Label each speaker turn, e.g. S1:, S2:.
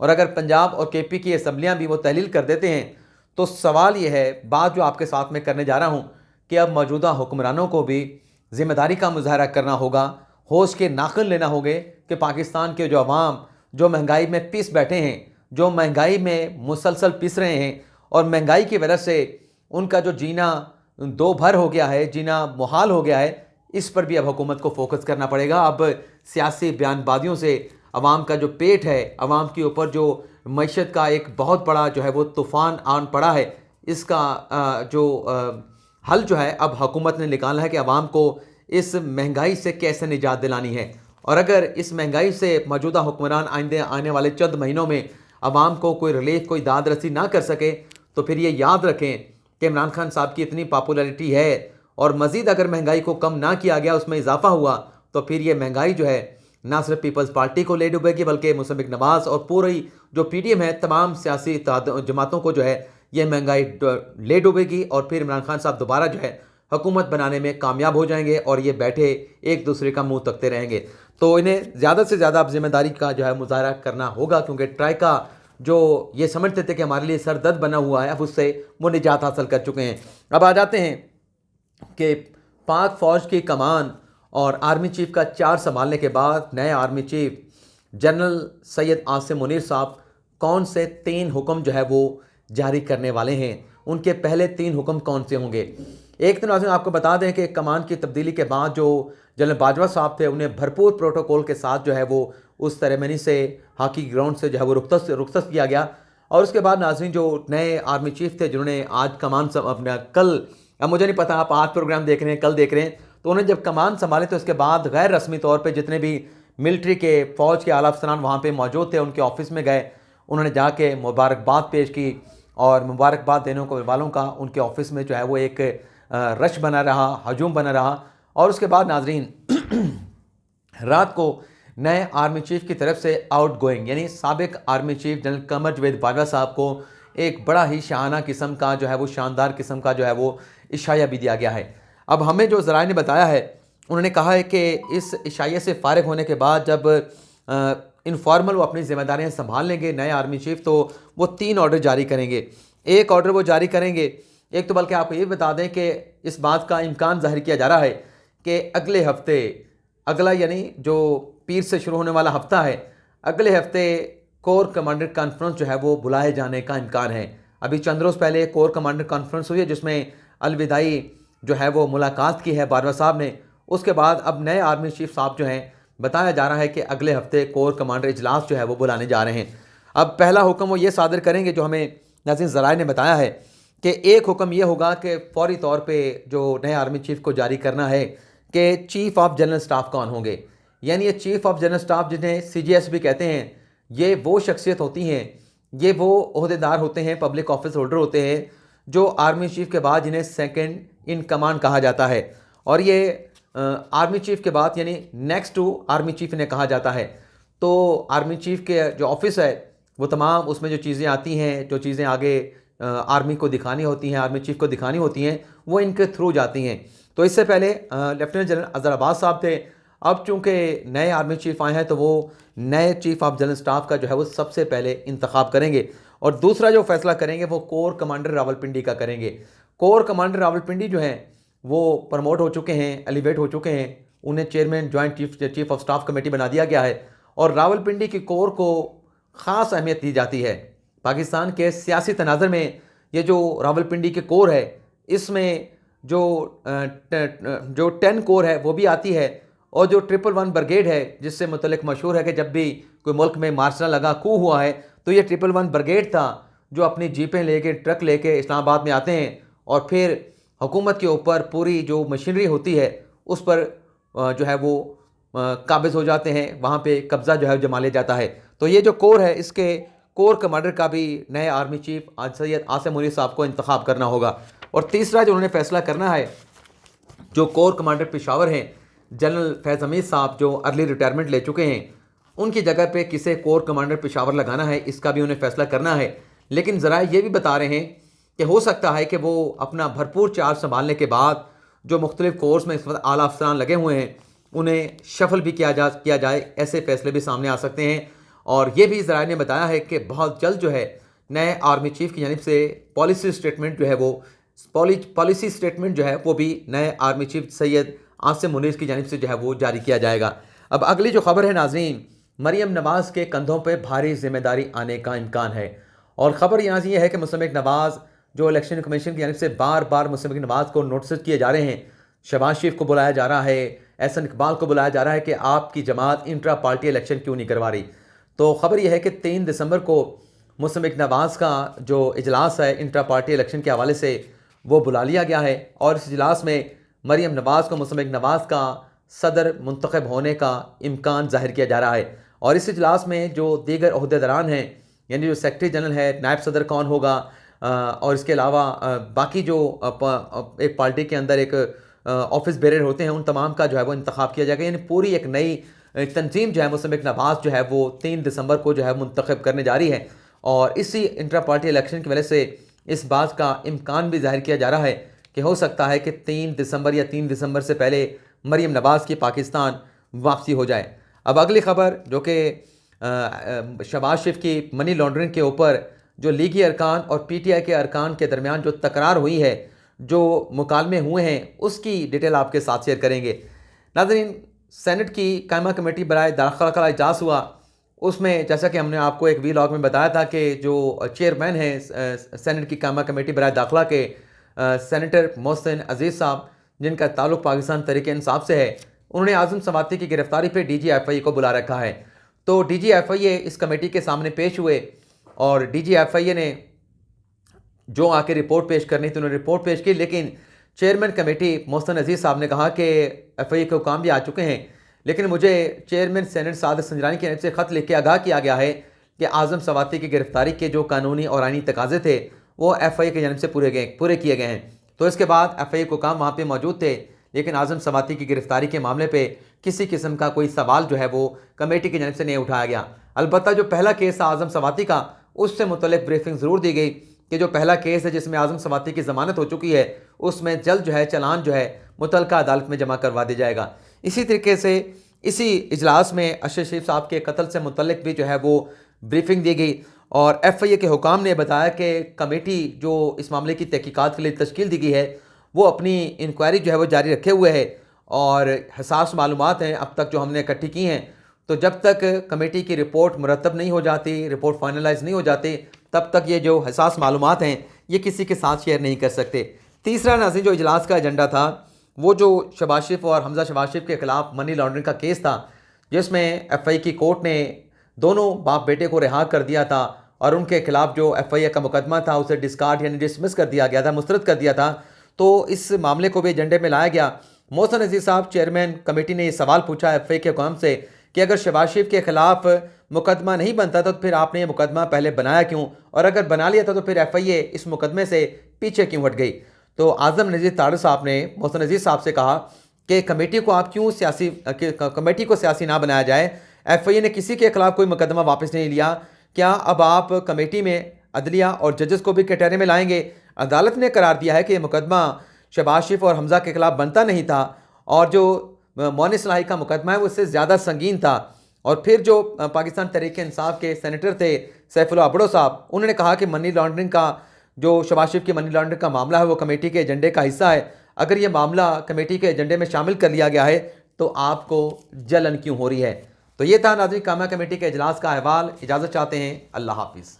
S1: اور اگر پنجاب اور کے پی کی اسمبلیاں بھی وہ تحلیل کر دیتے ہیں تو سوال یہ ہے، بات جو آپ کے ساتھ میں کرنے جا رہا ہوں، کہ اب موجودہ حکمرانوں کو بھی ذمہ داری کا مظاہرہ کرنا ہوگا، ہوش کے ناخن لینا ہوگے کہ پاکستان کے جو عوام جو مہنگائی میں پس بیٹھے ہیں، جو مہنگائی میں مسلسل پس رہے ہیں، اور مہنگائی کی وجہ سے ان کا جو جینا دو بھر ہو گیا ہے، جینا محال ہو گیا ہے، اس پر بھی اب حکومت کو فوکس کرنا پڑے گا۔ اب سیاسی بیان بازیوں سے عوام کا جو پیٹ ہے، عوام کے اوپر جو معیشت کا ایک بہت بڑا جو ہے وہ طوفان آن پڑا ہے، اس کا جو حل جو ہے اب حکومت نے نکالا ہے کہ عوام کو اس مہنگائی سے کیسے نجات دلانی ہے۔ اور اگر اس مہنگائی سے موجودہ حکمران آنے والے چند مہینوں میں عوام کو کوئی ریلیف، کوئی داد رسی نہ کر سکے، تو پھر یہ یاد رکھیں کہ عمران خان صاحب کی اتنی پاپولیرٹی ہے، اور مزید اگر مہنگائی کو کم نہ کیا گیا، اس میں اضافہ ہوا، تو پھر یہ مہنگائی جو ہے نہ صرف پیپلز پارٹی کو لے ڈوبے گی، بلکہ مصدق نواز اور پوری جو پی ڈی ایم ہے، تمام سیاسی جماعتوں کو جو ہے یہ مہنگائی لے ڈوبے گی، اور پھر عمران خان صاحب دوبارہ جو ہے حکومت بنانے میں کامیاب ہو جائیں گے، اور یہ بیٹھے ایک دوسرے کا منہ تکتے رہیں گے۔ تو انہیں زیادہ سے زیادہ اب ذمہ داری کا جو ہے مظاہرہ کرنا ہوگا، کیونکہ ٹرائیکا جو یہ سمجھتے تھے کہ ہمارے لیے سر درد بنا ہوا ہے، اب اس سے وہ نجات حاصل کر چکے ہیں۔ اب آ جاتے ہیں کہ پاک فوج کی کمان اور آرمی چیف کا چارج سنبھالنے کے بعد نئے army chief general Syed Asim Munir صاحب کون سے 3 حکم جو ہے وہ جاری کرنے والے ہیں، ان کے پہلے 3 حکم کون سے ہوں گے؟ ایک تو ناظرین آپ کو بتا دیں کہ کمان کی تبدیلی کے بعد جو جنرل باجوہ صاحب تھے، انہیں بھرپور پروٹوکول کے ساتھ جو ہے وہ اس سیریمنی سے، ہاکی گراؤنڈ سے جو ہے وہ رخصت کیا گیا۔ اور اس کے بعد ناظرین جو نئے آرمی چیف تھے، جنہوں نے آج کمان اپنا کل، اب مجھے نہیں پتا آپ آج پروگرام دیکھ رہے ہیں کل دیکھ رہے ہیں، تو انہیں جب کمان سنبھالے تو اس کے بعد غیر رسمی طور پہ جتنے بھی ملٹری کے فوج کے اعلیٰ افسران وہاں پہ موجود تھے، ان کے آفس میں گئے، انہوں نے جا کے مبارکباد پیش کی، اور مبارکباد دینے والوں کا ان کے آفس میں جو ہے وہ ایک رش بنا رہا، ہجوم بنا رہا۔ اور اس کے بعد ناظرین رات کو نئے آرمی چیف کی طرف سے آؤٹ گوئنگ، یعنی سابق army chief general Qamar Javed Bajwa صاحب کو ایک بڑا ہی شاہانہ قسم کا جو ہے وہ شاندار قسم کا جو ہے وہ عشائیہ بھی دیا گیا ہے۔ اب ہمیں جو ذرائع نے بتایا ہے، انہوں نے کہا ہے کہ اس عشائیہ سے فارغ ہونے کے بعد جب انفارمل وہ اپنی ذمہ داریاں سنبھال لیں گے نئے آرمی چیف، تو وہ 3 آرڈر جاری کریں گے۔ ایک آرڈر وہ جاری کریں گے، ایک تو بلکہ آپ کو یہ بتا دیں کہ اس بات کا امکان ظاہر کیا جا رہا ہے کہ اگلے ہفتے، اگلا یعنی جو پیر سے شروع ہونے والا ہفتہ ہے، اگلے ہفتے کور کمانڈر کانفرنس جو ہے وہ بلائے جانے کا امکان ہے۔ ابھی چند روز پہلے کور کمانڈر کانفرنس ہوئی ہے، جس میں الوداعی جو ہے وہ ملاقات کی ہے باجوہ صاحب نے۔ اس کے بعد اب نئے آرمی چیف صاحب جو ہیں، بتایا جا رہا ہے کہ اگلے ہفتے کور کمانڈر اجلاس جو ہے وہ بلانے جا رہے ہیں۔ اب پہلا حکم وہ یہ صادر کریں گے جو ہمیں ناظرین ذرائع نے بتایا ہے، کہ ایک حکم یہ ہوگا کہ فوری طور پہ جو نئے آرمی چیف کو جاری کرنا ہے کہ چیف آف جنرل سٹاف کون ہوں گے۔ یعنی یہ چیف آف جنرل سٹاف جنہیں CGS بھی کہتے ہیں، یہ وہ شخصیت ہوتی ہیں، یہ وہ عہدیدار ہوتے ہیں، پبلک آفس ہولڈر ہوتے ہیں، جو آرمی چیف کے بعد جنہیں سیکنڈ ان کمان کہا جاتا ہے، اور یہ آرمی چیف کے بعد یعنی نیکسٹ ٹو آرمی چیف انہیں کہا جاتا ہے۔ تو آرمی چیف کے جو آفس ہے وہ تمام اس میں جو چیزیں آتی ہیں، جو چیزیں آگے آرمی کو دکھانی ہوتی ہیں، آرمی چیف کو دکھانی ہوتی ہیں، وہ ان کے تھرو جاتی ہیں۔ تو اس سے پہلے لیفٹیننٹ جنرل اظہر عباس صاحب تھے، اب چونکہ نئے آرمی چیف آئے ہیں تو وہ نئے چیف آف جنرل سٹاف کا جو ہے وہ سب سے پہلے انتخاب کریں گے، اور دوسرا جو فیصلہ کریں گے وہ کور کمانڈر راولپنڈی کا کریں گے۔ کور کمانڈر راولپنڈی جو ہیں وہ پروموٹ ہو چکے ہیں، ایلیویٹ ہو چکے ہیں، انہیں chairman joint chief of staff committee بنا دیا گیا ہے، اور راولپنڈی کی کور کو خاص اہمیت دی جاتی ہے۔ پاکستان کے سیاسی تناظر میں یہ جو راولپنڈی کے کور ہے، اس میں جو 10 کور ہے وہ بھی آتی ہے، اور جو 111 بریگیڈ ہے جس سے متعلق مشہور ہے کہ جب بھی کوئی ملک میں مارشل لگا، کو ہوا ہے، تو یہ 111 بریگیڈ تھا جو اپنی جیپیں لے کے، ٹرک لے کے اسلام آباد میں آتے ہیں، اور پھر حکومت کے اوپر پوری جو مشینری ہوتی ہے اس پر جو ہے وہ قابض ہو جاتے ہیں، وہاں پہ قبضہ جو ہے جما لیا جاتا ہے۔ تو یہ جو کور ہے، اس کے کور کمانڈر کا بھی نئے آرمی چیف سید عاصم منیر صاحب کو انتخاب کرنا ہوگا۔ اور تیسرا جو انہوں نے فیصلہ کرنا ہے، جو کور کمانڈر پشاور ہیں جنرل فیض حمید صاحب، جو ارلی ریٹائرمنٹ لے چکے ہیں، ان کی جگہ پہ کسے کور کمانڈر پشاور لگانا ہے، اس کا بھی انہیں فیصلہ کرنا ہے۔ لیکن ذرائع یہ بھی بتا رہے ہیں کہ ہو سکتا ہے کہ وہ اپنا بھرپور چارج سنبھالنے کے بعد جو مختلف کورس میں اس وقت اعلیٰ افسران لگے ہوئے ہیں انہیں شفل بھی کیا جائے، ایسے فیصلے بھی سامنے آ سکتے ہیں۔ اور یہ بھی ذرائع نے بتایا ہے کہ بہت جلد جو ہے نئے آرمی چیف کی جانب سے پالیسی اسٹیٹمنٹ جو ہے وہ بھی نئے آرمی چیف سید عاصم منیر کی جانب سے جو ہے وہ جاری کیا جائے گا۔ اب اگلی جو خبر ہے ناظرین، مریم نواز کے کندھوں پہ بھاری ذمہ داری آنے کا امکان ہے، اور خبر یہاں سے یہ ہے کہ مستمک نواز جو الیکشن کمیشن کی جانب سے بار بار مستمک نواز کو نوٹسز کیے جا رہے ہیں، شہباز شریف کو بلایا جا رہا ہے، احسن اقبال کو بلایا جا رہا ہے کہ آپ کی جماعت انٹرا پارٹی الیکشن کیوں نہیں کروا رہی، تو خبر یہ ہے کہ 3 دسمبر کو مستمک نواز کا جو اجلاس ہے انٹرا پارٹی الیکشن کے حوالے سے وہ بلا لیا گیا ہے، اور اس اجلاس میں مریم نواز کو مستمک نواز کا صدر منتخب ہونے کا امکان ظاہر کیا جا رہا ہے۔ اور اس اجلاس میں جو دیگر عہدیداران ہیں، یعنی جو سیکرٹری جنرل ہے، نائب صدر کون ہوگا، اور اس کے علاوہ باقی جو ایک پارٹی کے اندر ایک آفس بیرر ہوتے ہیں، ان تمام کا جو ہے وہ انتخاب کیا جائے گا، یعنی پوری ایک نئی تنظیم جو ہے مستمک نواز جو ہے وہ 3 دسمبر کو جو ہے منتخب کرنے جا رہی ہے، اور اسی انٹرا پارٹی الیکشن کی وجہ سے اس بات کا امکان بھی ظاہر کیا جا رہا ہے کہ ہو سکتا ہے کہ 3 دسمبر یا 3 دسمبر سے پہلے مریم نواز کی پاکستان واپسی ہو جائے۔ اب اگلی خبر جو کہ شہباز شریف کی منی لانڈرنگ کے اوپر جو لیگی ارکان اور پی ٹی آئی کے ارکان کے درمیان جو تکرار ہوئی ہے، جو مکالمے ہوئے ہیں، اس کی ڈیٹیل آپ کے ساتھ شیئر کریں گے۔ ناظرین، سینٹ کی قائمہ کمیٹی برائے داخلہ کا اجلاس ہوا، اس میں جیسا کہ ہم نے آپ کو ایک ویلاگ میں بتایا تھا کہ جو چیئرمین ہیں سینٹ کی قائمہ کمیٹی برائے داخلہ کے سینیٹر محسن عزیز صاحب، جن کا تعلق پاکستان تحریک انصاف سے ہے، انہوں نے اعظم سواتی کی گرفتاری پہ ڈی جی ایف آئی اے کو بلا رکھا ہے۔ تو ڈی جی ایف آئی اے اس کمیٹی کے سامنے پیش ہوئے، اور ڈی جی ایف آئی اے نے جو آ کے رپورٹ پیش کرنی تھی انہوں نے رپورٹ پیش کی، لیکن چیئرمین کمیٹی محسن عزیز صاحب نے کہا کہ ایف آئی اے کے حکام بھی آ چکے ہیں، لیکن مجھے چیئرمین سینٹ سعادت سنجرانی کی جانب سے خط لکھ کے آگاہ کیا گیا ہے کہ اعظم سواتی کی گرفتاری کے جو قانونی اور آئینی تقاضے تھے وہ ایف آئی اے کی جانب سے پورے کیے گئے ہیں۔ تو اس کے بعد ایف آئی اے کو حکام وہاں پہ موجود تھے، لیکن اعظم سواتی کی گرفتاری کے معاملے پہ کسی قسم کا کوئی سوال جو ہے وہ کمیٹی کی جانب سے نہیں اٹھایا گیا۔ البتہ جو پہلا کیس تھا اعظم سواتی کا، اس سے متعلق بریفنگ ضرور دی گئی کہ جو پہلا کیس ہے جس میں اعظم سواتی کی ضمانت ہو چکی ہے، اس میں جلد جو ہے چلان جو ہے متعلقہ عدالت میں جمع کروا دیا جائے گا۔ اسی طریقے سے اسی اجلاس میں اشرف شریف صاحب کے قتل سے متعلق بھی جو ہے وہ بریفنگ دی گئی، اور ایف آئی اے کے حکام نے بتایا کہ کمیٹی جو اس معاملے کی تحقیقات کے لیے تشکیل دی گئی ہے وہ اپنی انکوائری جو ہے وہ جاری رکھے ہوئے ہے، اور حساس معلومات ہیں اب تک جو ہم نے اکٹھی کی ہیں، تو جب تک کمیٹی کی رپورٹ مرتب نہیں ہو جاتی، رپورٹ فائنلائز نہیں ہو جاتی، تب تک یہ جو حساس معلومات ہیں یہ کسی کے ساتھ شیئر نہیں کر سکتے۔ تیسرا ناظرین جو اجلاس کا ایجنڈا تھا وہ جو شہباز شریف اور حمزہ شہباز شریف کے خلاف منی لانڈرنگ کا کیس تھا، جس میں ایف آئی اے کی کورٹ نے دونوں باپ بیٹے کو رہا کر دیا تھا، اور ان کے خلاف جو ایف آئی اے کا مقدمہ تھا اسے ڈسکارڈ یعنی ڈسمس کر دیا گیا تھا، مسترد کر دیا تھا، تو اس معاملے کو بھی ایجنڈے میں لایا گیا۔ محسن عزیز صاحب چیئرمین کمیٹی نے یہ سوال پوچھا ایف آئی اے کے حکام سے کہ اگر شہباز شریف کے خلاف مقدمہ نہیں بنتا تو پھر آپ نے یہ مقدمہ پہلے بنایا کیوں، اور اگر بنا لیا تھا تو پھر ایف آئی اے اس مقدمے سے پیچھے کیوں ہٹ گئی۔ تو اعظم نذیر طارق صاحب نے محسن عزیز صاحب سے کہا کہ کمیٹی کو سیاسی نہ بنایا جائے، ایف آئی اے نے کسی کے خلاف کوئی مقدمہ واپس نہیں لیا، کیا اب آپ کمیٹی میں عدلیہ اور ججز کو بھی کٹہرے میں لائیں گے؟ عدالت نے قرار دیا ہے کہ یہ مقدمہ شہباز شریف اور حمزہ کے خلاف بنتا نہیں تھا، اور جو معین صلاحی کا مقدمہ ہے وہ اس سے زیادہ سنگین تھا۔ اور پھر جو پاکستان تحریک انصاف کے سینیٹر تھے سیف اللہ ابڑو صاحب، انہوں نے کہا کہ منی لانڈرنگ کا جو شہباز شریف کی منی لانڈرنگ کا معاملہ ہے وہ کمیٹی کے ایجنڈے کا حصہ ہے، اگر یہ معاملہ کمیٹی کے ایجنڈے میں شامل کر لیا گیا ہے تو آپ کو جلن کیوں ہو رہی ہے؟ تو یہ تھا ناظرین قائمہ کمیٹی کے اجلاس کا احوال۔ اجازت چاہتے ہیں، اللہ حافظ۔